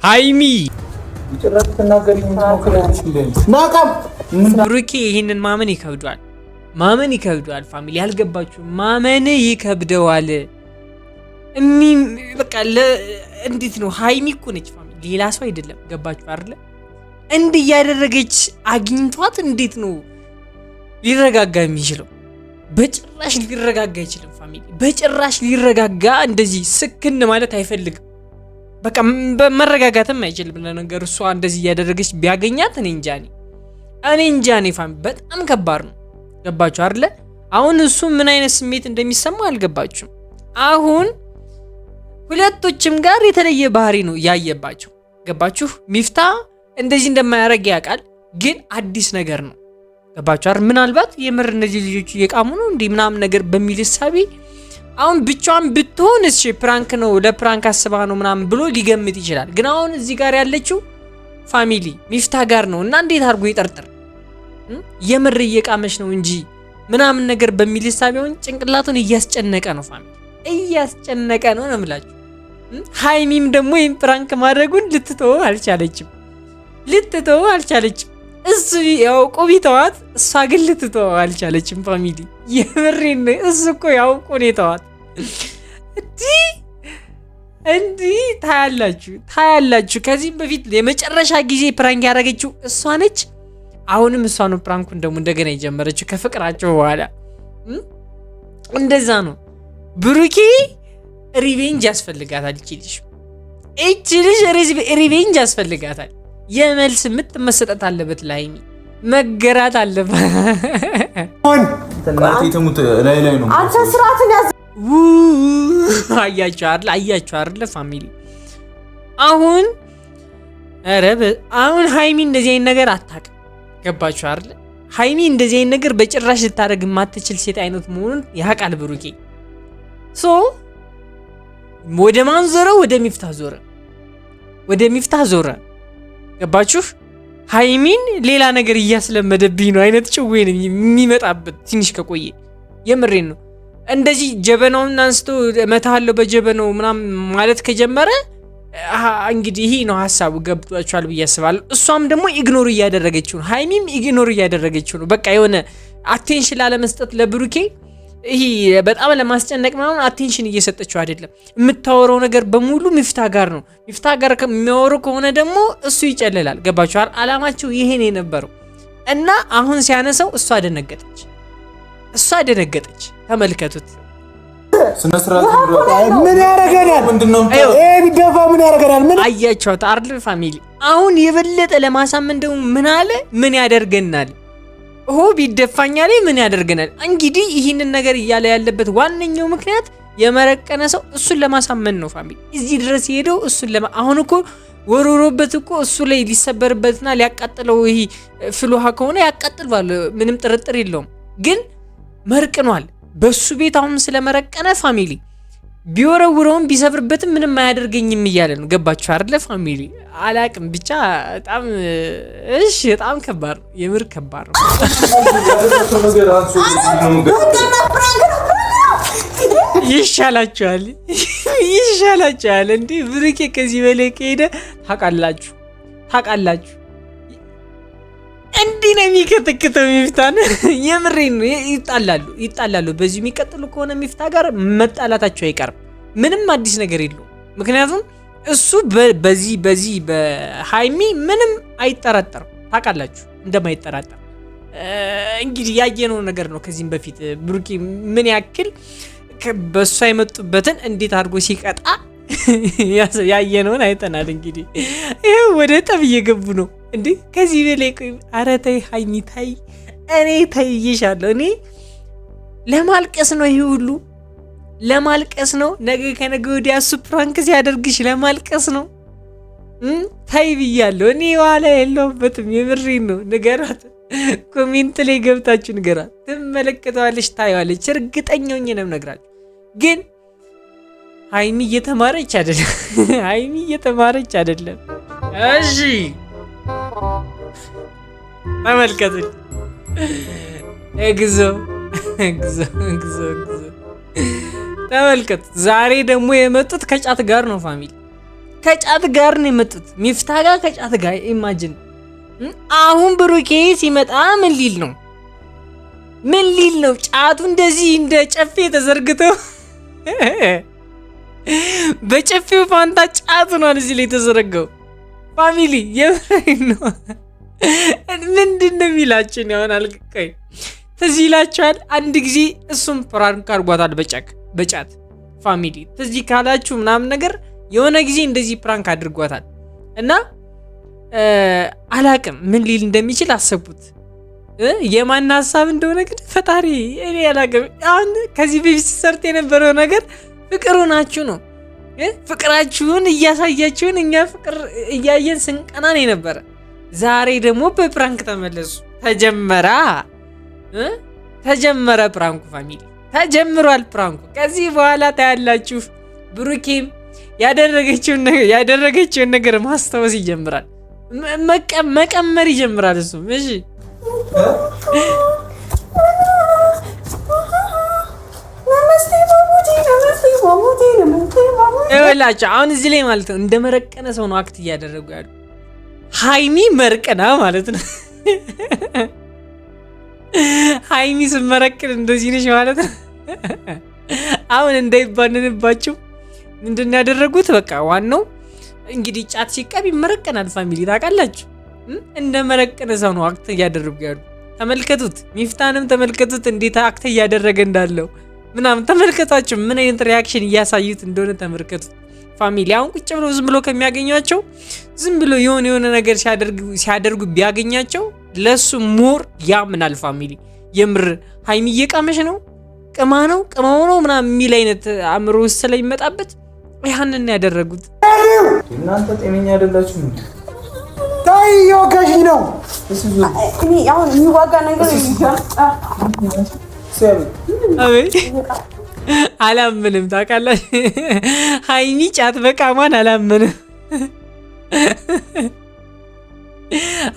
ሃይሚ ብሩኬ ይህንን ማመን ይከብደዋል። ፋሚሊ ያልገባችሁ ማመን ይከብደዋል። በቃ እንዴት ነው? ሃይሚ እኮ ነች ፋሚሊ፣ ሌላ ሰው አይደለም። ገባችሁ አይደለ? እንዲህ ያደረገች አግኝቷት እንዴት ነው ሊረጋጋ የሚችለው? በጭራሽ ሊረጋጋ አይችልም ፋሚሊ፣ በጭራሽ ሊረጋጋ እንደዚህ ስክን ማለት አይፈልግም። በቃ መረጋጋትም አይችልም። ለነገር እሷ እንደዚህ እያደረገች ቢያገኛት እኔ እንጃ ፋሚሊ፣ በጣም ከባድ ነው። ገባችሁ አይደለ? አሁን እሱ ምን አይነት ስሜት እንደሚሰማው አልገባችሁም? አሁን ሁለቶችም ጋር የተለየ ባህሪ ነው ያየባቸው። ገባችሁ? ሚፍታ እንደዚህ እንደማያደርግ ያውቃል፣ ግን አዲስ ነገር ነው። ገባችሁ አይደል? ምናልባት የምር እነዚህ ልጆች እየቃሙ ነው እንዴ ምናምን ነገር በሚል ሐሳቢ አሁን ብቻዋን ብትሆን እሺ ፕራንክ ነው ለፕራንክ አስባ ነው ምናምን ብሎ ሊገምት ይችላል። ግን አሁን እዚህ ጋር ያለችው ፋሚሊ ሚፍታ ጋር ነው እና እንዴት አድርጎ ይጠርጥር? የምር እየቃመች ነው እንጂ ምናምን ነገር በሚል ሐሳብ አሁን ጭንቅላቱን እያስጨነቀ ነው ፋሚሊ፣ እያስጨነቀ ነው የምላችሁ። ሃይሚም ደግሞ ይሄን ፕራንክ ማድረጉን ልትተው አልቻለችም። እሱ ያውቁ ቢተዋት እሷ ግን ልትተው አልቻለችም ፋሚሊ። የምሬን እሱ እኮ ያውቁ ነው የተዋት። እንዲህ ታያላችሁ። ከዚህም በፊት የመጨረሻ ጊዜ ፕራንክ ያደረገችው እሷ ነች። አሁንም እሷ ነው ፕራንኩን ደግሞ እንደገና የጀመረችው ከፍቅራቸው በኋላ። እንደዛ ነው። ብሩኬ ሪቬንጅ ያስፈልጋታል። እቺ ልጅ ሪቬንጅ ያስፈልጋታል። የመልስ ምት መሰጠት አለበት። ላይሚ መገራት አለበት። አንተ ስርዓትን ያዝ። አያችሁ አይደል ፋሚሊ? አሁን ሃይሚ እንደዚህ አይነት ነገር አታውቅም። ገባችሁ አይደል? ሃይሚ እንደዚህ አይነት ነገር በጭራሽ ልታደርግ የማትችል ሴት አይነት መሆኑን ያውቃል ብሩኬ። ወደ ማን ዞረ? ወደ ሚፍታ ዞረ። ገባችሁ? ሃይሚን ሌላ ነገር እያስለመደብኝ ነው አይነት ጭዌ ነው የሚመጣበት ትንሽ ከቆየ። የምሬን ነው። እንደዚህ ጀበናውን አንስቶ መታሃለው በጀበናው ምናምን ማለት ከጀመረ እንግዲህ ይሄ ነው ሐሳቡ። ገብቷችኋል ብዬ አስባለሁ። እሷም ደግሞ ኢግኖር እያደረገችው ነው። ሃይሚም ኢግኖር እያደረገችው ነው። በቃ የሆነ አቴንሽን ላለመስጠት ለብሩኬ ይሄ በጣም ለማስጨነቅ ምናምን አቴንሽን እየሰጠችው አይደለም። የምታወራው ነገር በሙሉ ሚፍታ ጋር ነው። ሚፍታ ጋር የሚያወሩ ከሆነ ደግሞ እሱ ይጨልላል። ገባችኋል? አላማቸው ይሄን የነበረው እና አሁን ሲያነሳው እሷ ደነገጠች። ተመልከቱት። ምን ያረጋናል? ቢደፋ ምን ያረጋናል? አያችሁት አይደል ፋሚሊ? አሁን የበለጠ ለማሳመን ደግሞ ምን ያደርገናል? ቢደፋኛል ምን ያደርገናል? እንግዲህ ይህንን ነገር እያለ ያለበት ዋነኛው ምክንያት የመረቀነ ሰው እሱን ለማሳመን ነው ፋሚሊ። እዚህ ድረስ ሄደው እሱን አሁን እኮ ወሮሮበት እኮ እሱ ላይ ሊሰበርበትና ሊያቃጥለው ይሄ ፍልውሃ ከሆነ ያቃጥሏል፣ ምንም ጥርጥር የለውም። ግን መርቅኗል በሱ ቤት። አሁን ስለመረቀነ ፋሚሊ ቢወረውረውም ቢሰብርበትም ምንም አያደርገኝም እያለ ነው። ገባችሁ አይደለ ፋሚሊ? አላቅም ብቻ በጣም ከባድ ነው፣ የምር ከባድ ነው። ይሻላችኋል እንዴ? ብሩኬ ከዚህ በላይ ከሄደ ታውቃላችሁ እንዲህ ነው የሚከተክተው ሚፍታን። የምሬን ነው። ይጣላሉ። በዚህ የሚቀጥሉ ከሆነ ሚፍታ ጋር መጣላታቸው አይቀርም። ምንም አዲስ ነገር የለውም። ምክንያቱም እሱ በዚህ በሃይሚ ምንም አይጠራጠርም። ታውቃላችሁ እንደማይጠራጠር። እንግዲህ ያየነው ነገር ነው። ከዚህም በፊት ብሩኬ ምን ያክል በእሷ የመጡበትን እንዴት አድርጎ ሲቀጣ ያየነውን አይተናል። እንግዲህ ይሄው ወደ ጠብ እየገቡ ነው እንዴ? ከዚህ በላይ ኧረ ተይ ሃይሚ ተይ። እኔ ተይይሻለሁ። እኔ ለማልቀስ ነው፣ ይሄ ሁሉ ለማልቀስ ነው። ነገ ከነገ ወዲያ እሱ ፕራንክ ሲያደርግሽ ለማልቀስ ነው። ተይ ብያለሁ። እኔ ዋላ የለውበትም። የምሬን ነው። ንገራት፣ ኮሜንት ላይ ገብታችሁ ንገራት። ትመለከተዋለች፣ ታየዋለች። እርግጠኛ ሆኜ ነው የምነግራችሁ። ግን ሃይሚ እየተማረች አይደለም። እሺ ተመልከቱ። እግዚኦ ተመልከቱ። ዛሬ ደግሞ የመጡት ከጫት ጋር ነው ፋሚሊ። ከጫት ጋር ነው የመጡት። ሚፍታ ጋር ከጫት ጋር ኢማጂን። አሁን ብሩኬ ሲመጣ ምን ሊል ነው? ምን ሊል ነው? ጫቱ እንደዚህ እንደ ጨፌ ተዘርግቶ በጨፌው ፋንታ ጫት ነው እዚህ ላይ የተዘረጋው። ፋሚሊ የምሬን ነው። ምንድን ነው የሚላችን ይሆናል? ቆይ ትዝ ይላችኋል አንድ ጊዜ እሱም ፕራንክ አድርጓታል በጫት ፋሚሊ ትዝ ካላችሁ ምናምን ነገር የሆነ ጊዜ እንደዚህ ፕራንክ አድርጓታል እና አላቅም ምን ሊል እንደሚችል አሰቡት። የማን ሀሳብ እንደሆነ ግን ፈጣሪ እኔ አላቅም። አሁን ከዚህ በፊት ሲሰርት የነበረው ነገር ፍቅሩ ናችሁ ነው። ፍቅራችሁን እያሳያችሁን እኛ ፍቅር እያየን ስንቀና ነው የነበረ። ዛሬ ደግሞ በፕራንክ ተመለሱ። ተጀመረ ፕራንኩ ፋሚሊ ተጀምሯል ፕራንኩ። ከዚህ በኋላ ታያላችሁ ብሩኬም ያደረገችውን ነገር ማስታወስ ይጀምራል። መቀመር ይጀምራል እሱም። እሺ ይኸውላችሁ አሁን እዚህ ላይ ማለት ነው እንደ መረቀነ ሰው ነው አክት እያደረጉ ያሉ። ሃይሚ መርቀና ማለት ነው። ሃይሚ ስመረቅን እንደዚህ ነሽ ማለት ነው። አሁን እንዳይባንንባችሁ ምንድን ያደረጉት? በቃ ዋናው እንግዲህ ጫት ሲቀብ ይመረቀናል ፋሚሊ ታውቃላችሁ። እንደ መረቀነ ሰው ነው አክት እያደረጉ ያሉ። ተመልከቱት፣ ሚፍታንም ተመልከቱት እንዴት አክት እያደረገ እንዳለው ምናምን ተመልከቷቸው። ምን አይነት ሪያክሽን እያሳዩት እንደሆነ ተመልከቱት ፋሚሊ። አሁን ቁጭ ብሎ ዝም ብሎ ከሚያገኟቸው ዝም ብሎ የሆነ ነገር ሲያደርጉ ቢያገኛቸው ለሱ ሞር ያምናል ፋሚሊ። የምር ሃይሚ እየቃመሽ ነው ቅማው ነው ምናምን የሚል አይነት አእምሮ ውስጥ ስለሚመጣበት ያንን ያደረጉት። እናንተ ጤነኛ አይደላችሁ። ታይዮ ከሽ ነው እኔ አሁን የሚዋጋ ነገር አቤት አላምንም። ታውቃላችሁ ሃይሚ ጫት በቃማን አላምንም።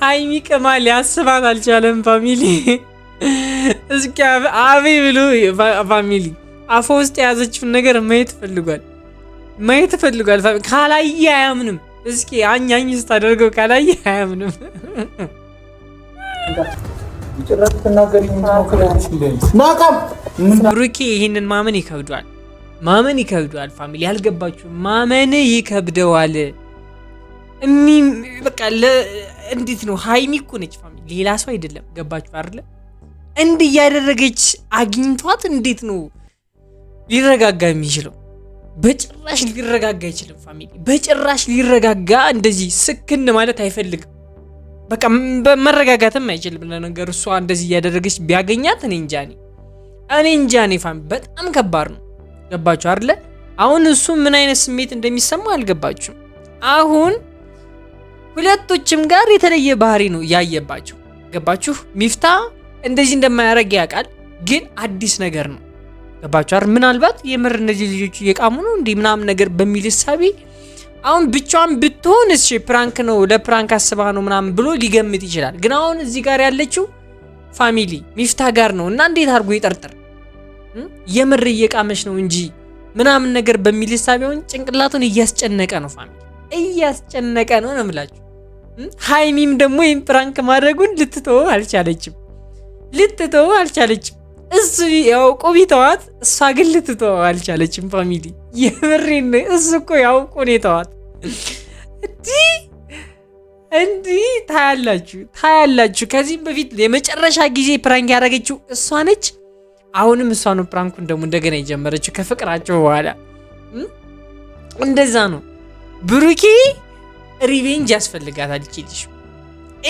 ሃይሚ ቅማ ሊያስባት አልቻለም ፋሚሊ። እስኪ አቤ ብሎ ፋሚሊ አፎ ውስጥ የያዘችውን ነገር ማየት ፈልጓል። ካላየ አያምንም። እስኪ አኛኝ ስታደርገው ካላየ አያምንም። ብሩኬ ይህንን ማመን ይከብደዋል ፋሚሊ። ያልገባችሁ ማመን ይከብደዋል። በቃ እንዴት ነው? ሃይሚ እኮ ነች ፋሚሊ፣ ሌላ ሰው አይደለም። ገባችሁ አይደለ? እንዲህ እያደረገች አግኝቷት እንዴት ነው ሊረጋጋ የሚችለው? በጭራሽ ሊረጋጋ አይችልም ፋሚሊ። በጭራሽ ሊረጋጋ እንደዚህ ስክን ማለት አይፈልግም። በቃ መረጋጋትም አይችልም። ለነገር እሷ እንደዚህ እያደረገች ቢያገኛት እኔ እንጃ ፋሚሊ፣ በጣም ከባድ ነው። ገባችሁ አይደለ? አሁን እሱ ምን አይነት ስሜት እንደሚሰማው አልገባችሁም? አሁን ሁለቶችም ጋር የተለየ ባህሪ ነው ያየባቸው። ገባችሁ? ሚፍታ እንደዚህ እንደማያደርግ ያውቃል፣ ግን አዲስ ነገር ነው። ገባችሁ አይደል? ምናልባት የምር እነዚህ ልጆች እየቃሙ ነው እንዴ ምናምን ነገር በሚል ሳቢ አሁን ብቻዋን ብትሆን እሺ ፕራንክ ነው ለፕራንክ አስባ ነው ምናምን ብሎ ሊገምት ይችላል። ግን አሁን እዚህ ጋር ያለችው ፋሚሊ ሚፍታ ጋር ነው እና እንዴት አድርጎ ይጠርጥር? የምር እየቃመች ነው እንጂ ምናምን ነገር በሚል ሳቢ አሁን ጭንቅላቱን እያስጨነቀ ነው ፋሚሊ፣ እያስጨነቀ ነው ነው የምላችሁ። ሃይሚም ደግሞ ይህን ፕራንክ ማድረጉን ልትተወው አልቻለችም። እሱ ያውቁ ቢተዋት እሷ ግን ልትተወው አልቻለችም ፋሚሊ። የምሬን ነው። እሱ እኮ ያውቁ ነው የተዋት። እንዲህ ታያላችሁ። ከዚህም በፊት የመጨረሻ ጊዜ ፕራንክ ያደረገችው እሷ ነች። አሁንም እሷ ነው ፕራንኩን ደግሞ እንደገና የጀመረችው ከፍቅራቸው በኋላ። እንደዛ ነው። ብሩኬ ሪቬንጅ ያስፈልጋታል።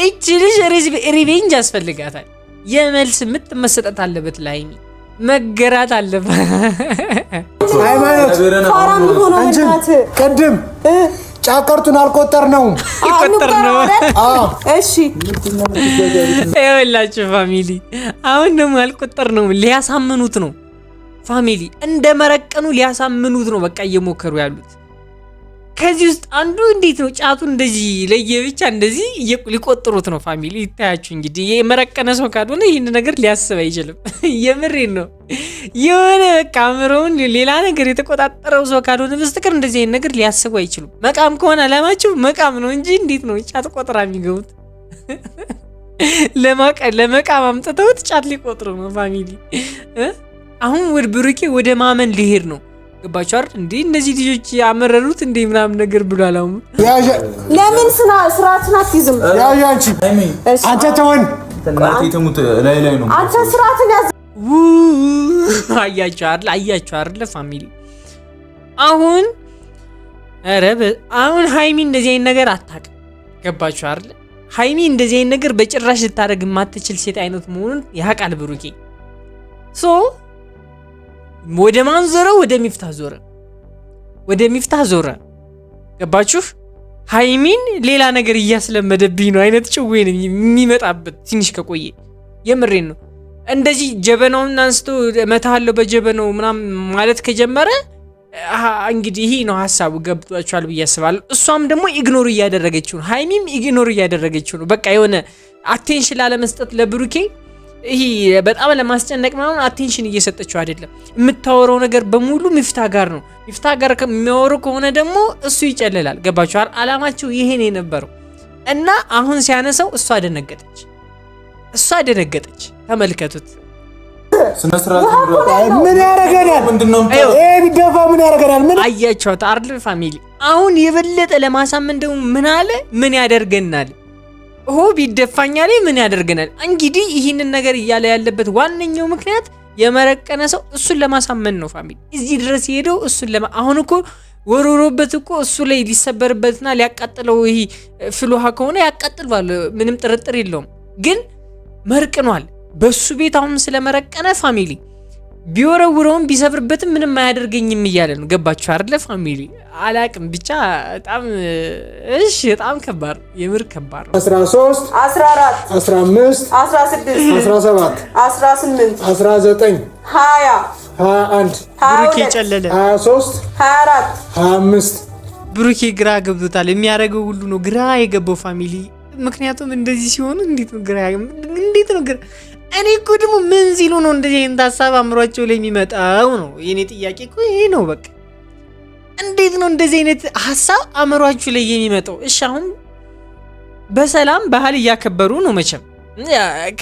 እቺ ልጅ ሪቬንጅ ያስፈልጋታል። የመልስ ምት መሰጠት አለበት። ላይሚ መገራት አለበት። ሃይማኖት ቅድም ጫቀርቱን አልቆጠር ነው። እሺ ይኸውላችሁ ፋሚሊ፣ አሁን ደግሞ አልቆጠር ነው። ሊያሳምኑት ነው ፋሚሊ፣ እንደ መረቀኑ ሊያሳምኑት ነው። በቃ እየሞከሩ ያሉት ከዚህ ውስጥ አንዱ እንዴት ነው ጫቱ እንደዚህ ለየብቻ እንደዚህ ሊቆጥሩት ነው ፋሚሊ ይታያችሁ እንግዲህ የመረቀነ ሰው ካልሆነ ይህን ነገር ሊያስብ አይችልም የምሬን ነው የሆነ በቃ አእምሮውን ሌላ ነገር የተቆጣጠረው ሰው ካልሆነ በስተቀር እንደዚህ አይነት ነገር ሊያስቡ አይችሉም መቃም ከሆነ አላማቸው መቃም ነው እንጂ እንዴት ነው ጫት ቆጥራ የሚገቡት ለመቃም አምጥተውት ጫት ሊቆጥሩ ነው ፋሚሊ አሁን ወደ ብሩኬ ወደ ማመን ሊሄድ ነው ገባችሁ አይደል እንዴ እነዚህ ልጆች ያመረሩት እንዴ ምናምን ነገር ብሏል አሁን ለምን ስርዓትን አትይዝም ያው አንተ ተወን እናቴ ተሙት ላይ ነው አንተ ስርዓትን ያዝ አያችሁ አይደል ፋሚሊ አሁን አሁን ሃይሚ እንደዚህ አይነት ነገር አታውቅም ገባችሁ አይደል ሃይሚ እንደዚህ አይነት ነገር በጭራሽ ልታደርግ የማትችል ሴት አይነት መሆኑን ያውቃል ብሩኬ ሶ ወደ ማን ዞረ ወደ ሚፍታህ ዞረ ገባችሁ ሃይሚን ሌላ ነገር እያስለመደብኝ ነው አይነት ጭዌ ነው የሚመጣበት ትንሽ ከቆየ የምሬን ነው እንደዚህ ጀበናውን አንስቶ መታለው በጀበናው ምናምን ማለት ከጀመረ እንግዲህ ይሄ ነው ሐሳቡ ገብቷችኋል ብዬ አስባለሁ እሷም ደግሞ ኢግኖር እያደረገችው ነው ሃይሚም ኢግኖር እያደረገችው ነው በቃ የሆነ አቴንሽን ላለመስጠት ለብሩኬ ይሄ በጣም ለማስጨነቅ ምናምን አቴንሽን እየሰጠችው አይደለም የምታወራው ነገር በሙሉ ሚፍታህ ጋር ነው ሚፍታህ ጋር ከሚያወሩ ከሆነ ደግሞ እሱ ይጨልላል ገባችሁ አላማቸው ይሄ ነው የነበረው እና አሁን ሲያነሳው እሷ ደነገጠች ተመልከቱት ስነ ስርዓት ምን ያረጋናል ምንድነው ቢደፋ ምን ያረጋናል ምን አያችሁት አይደል ፋሚሊ አሁን የበለጠ ለማሳመን ደግሞ ምን ያደርገናል ቢደፋኛል ምን ያደርገናል እንግዲህ ይህንን ነገር እያለ ያለበት ዋነኛው ምክንያት የመረቀነ ሰው እሱን ለማሳመን ነው ፋሚሊ እዚህ ድረስ ሄደው እሱን አሁን እኮ ወሮሮበት እኮ እሱ ላይ ሊሰበርበትና ሊያቃጥለው ይሄ ፍሉሃ ከሆነ ያቃጥልዋል ምንም ጥርጥር የለውም ግን መርቅኗል በሱ ቤት አሁን ስለመረቀነ ፋሚሊ ቢወረውረውም ቢሰብርበትም ምንም አያደርገኝም እያለ ነው ገባችሁ አይደል ፋሚሊ አላቅም ብቻ በጣም ከባድ የምር ከባድ ነው 13 14 15 16 17 18 19 20 21 ብሩኬ ጨለለ 23 24 25 ብሩኬ ግራ ገብቶታል የሚያደርገው ሁሉ ነው ግራ የገባው ፋሚሊ ምክንያቱም እንደዚህ ሲሆኑ እንዴት ነው ግራ እኔ እኮ ደግሞ ምን ሲሉ ነው እንደዚህ አይነት ሐሳብ አምሯቸው ላይ የሚመጣው ነው የኔ ጥያቄ እኮ ይሄ ነው በቃ እንዴት ነው እንደዚህ አይነት ሐሳብ አምሯቸው ላይ የሚመጣው እሺ አሁን በሰላም ባህል እያከበሩ ነው መቼም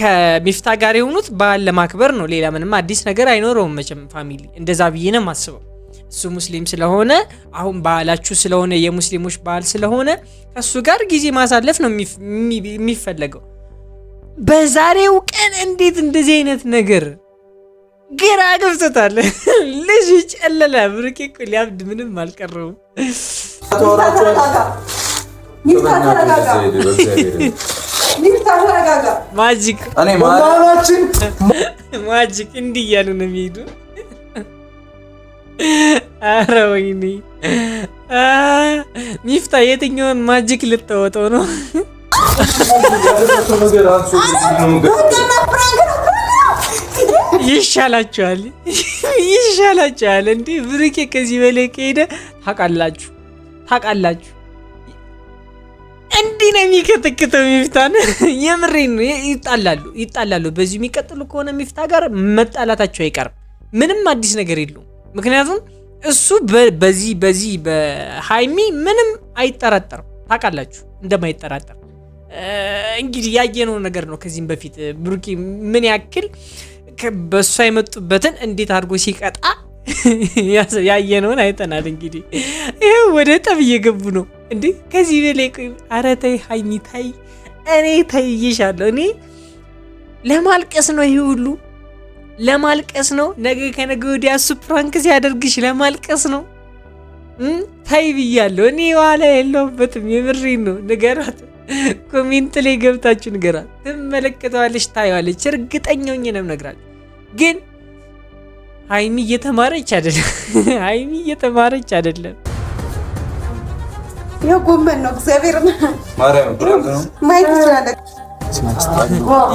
ከሚፍታህ ጋር የሆኑት ባህል ለማክበር ነው ሌላ ምንም አዲስ ነገር አይኖረውም መቼም ፋሚሊ እንደዛ ብዬ ነው የማስበው እሱ ሙስሊም ስለሆነ አሁን ባህላችሁ ስለሆነ የሙስሊሞች ባህል ስለሆነ ከሱ ጋር ጊዜ ማሳለፍ ነው የሚፈልገው በዛሬው ቀን እንዴት እንደዚህ አይነት ነገር ግራ ገብቶታል ልጅ ጨለለ ብሩኬ እኮ ሊያብድ ምንም አልቀረውም ማጂክ እንዲህ እያሉ ነው የሚሄዱ ኧረ ወይኔ ሚፍታህ የትኛውን ማጂክ ልትወጣው ነው ይሻላችኋል እንዴ ብሩኬ ከዚህ በላይ ከሄደ ታውቃላችሁ እንዲህ ነው የሚከተክተው ሚፍታህን የምሬን ነው ይጣላሉ በዚህ የሚቀጥሉ ከሆነ ሚፍታህ ጋር መጣላታቸው አይቀርም ምንም አዲስ ነገር የለውም ምክንያቱም እሱ በዚህ በሃይሚ ምንም አይጠራጠርም ታውቃላችሁ እንደማይጠራጠር እንግዲህ ያየነው ነገር ነው ከዚህም በፊት ብሩኬ ምን ያክል በሷ የመጡበትን እንዴት አድርጎ ሲቀጣ ያየነውን አይተናል እንግዲህ ይሄው ወደ ጠብ እየገቡ ነው እንዴ ከዚህ በላይ ኧረ ተይ ሃይሚ ተይ እኔ ተይይሻለሁ እኔ ለማልቀስ ነው ይሄ ሁሉ ለማልቀስ ነው ነገ ከነገ ወዲያ እሱ ፕራንክ ሲያደርግሽ ለማልቀስ ነው ታይ ብያለሁ እኔ ዋላ የለውበትም የምሬን ነው ንገራት ኮሜንት ላይ ገብታችሁ ንገራት ትመለከተዋለች ታየዋለች እርግጠኛ ነኝ ነው ነግራል ግን ሃይሚ እየተማረች አይደለም የጎመን ነው እግዚአብሔር ማርያም ፕራንክ ነው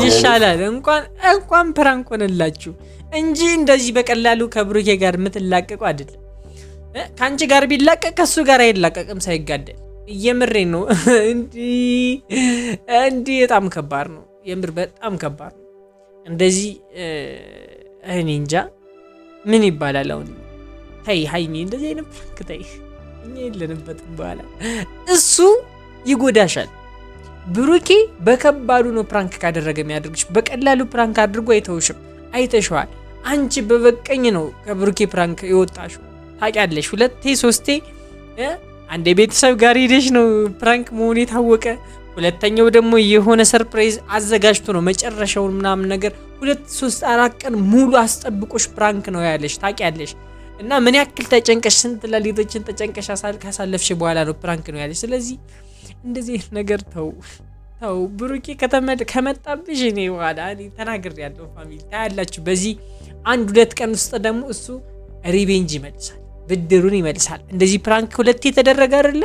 ይሻላል እንኳን ፕራንክ ሆነላችሁ እንጂ እንደዚህ በቀላሉ ከብሩኬ ጋር የምትላቀቁ አይደለም ካንቺ ጋር ቢላቀቅ ከሱ ጋር አይላቀቅም ሳይጋደል። የምሬን ነው። እንዲ በጣም ከባድ ነው። የምር በጣም ከባድ ነው። እንደዚህ እኔ እንጃ ምን ይባላል አሁን። ተይ ሃይሚ እንደዚህ አይነት ፕራንክ ተይ። እኛ የለንበትም በኋላ እሱ ይጎዳሻል። ብሩኬ በከባዱ ነው ፕራንክ ካደረገ የሚያደርግሽ። በቀላሉ ፕራንክ አድርጎ አይተውሽም። አይተሽዋል። አንቺ በበቀኝ ነው ከብሩኬ ፕራንክ የወጣሽው ታውቂያለሽ። 2 3 አንዴ ቤተሰብ ጋር ሄደሽ ነው ፕራንክ መሆኑ የታወቀ። ሁለተኛው ደግሞ የሆነ ሰርፕራይዝ አዘጋጅቶ ነው መጨረሻውን ምናምን ነገር 2 3 4 ቀን ሙሉ አስጠብቆሽ ፕራንክ ነው ያለሽ ታውቂያለሽ። እና ምን ያክል ተጨንቀሽ ስንት ሌሊቶችን ተጨንቀሽ ካሳለፍሽ በኋላ ነው ፕራንክ ነው ያለሽ። ስለዚህ እንደዚህ ነገር ተው ብሩኬ ከመጣብሽ እኔ በኋላ ተናግሬያለሁ። ፋሚሊ ታያላችሁ። በዚህ 1-2 ቀን ውስጥ ደግሞ እሱ ሪቬንጅ ይመልሳል፣ ብድሩን ይመልሳል። እንደዚህ ፕራንክ 2 የተደረገ አይደለ?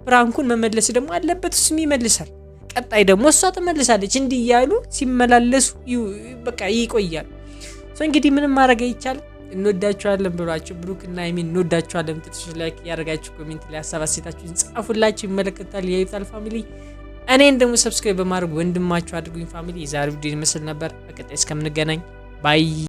ፕራንኩን መመለስ ደግሞ አለበት፣ እሱም ይመልሳል። ቀጣይ ደግሞ እሷ ትመልሳለች። እንዲህ እያሉ ሲመላለሱ በቃ ይቆያል። እንግዲህ ምንም ማድረግ አይቻልም። እንወዳችኋለን ብሏችሁ ብሩክ እና ሃይሚ እንወዳችኋለን። ትንሽ ላይክ ያደርጋችሁ ኮሜንት ላይ ሀሳብ አስተያየታችሁን ጻፉላችሁ። ይመለከታል ያዩታል ፋሚሊ። እኔን ደግሞ ሰብስክራይብ በማድረግ ወንድማችሁ አድርጉኝ ፋሚሊ። የዛሬው ቪዲዮ ይመስል ነበር። በቀጣይ እስከምንገናኝ ባይ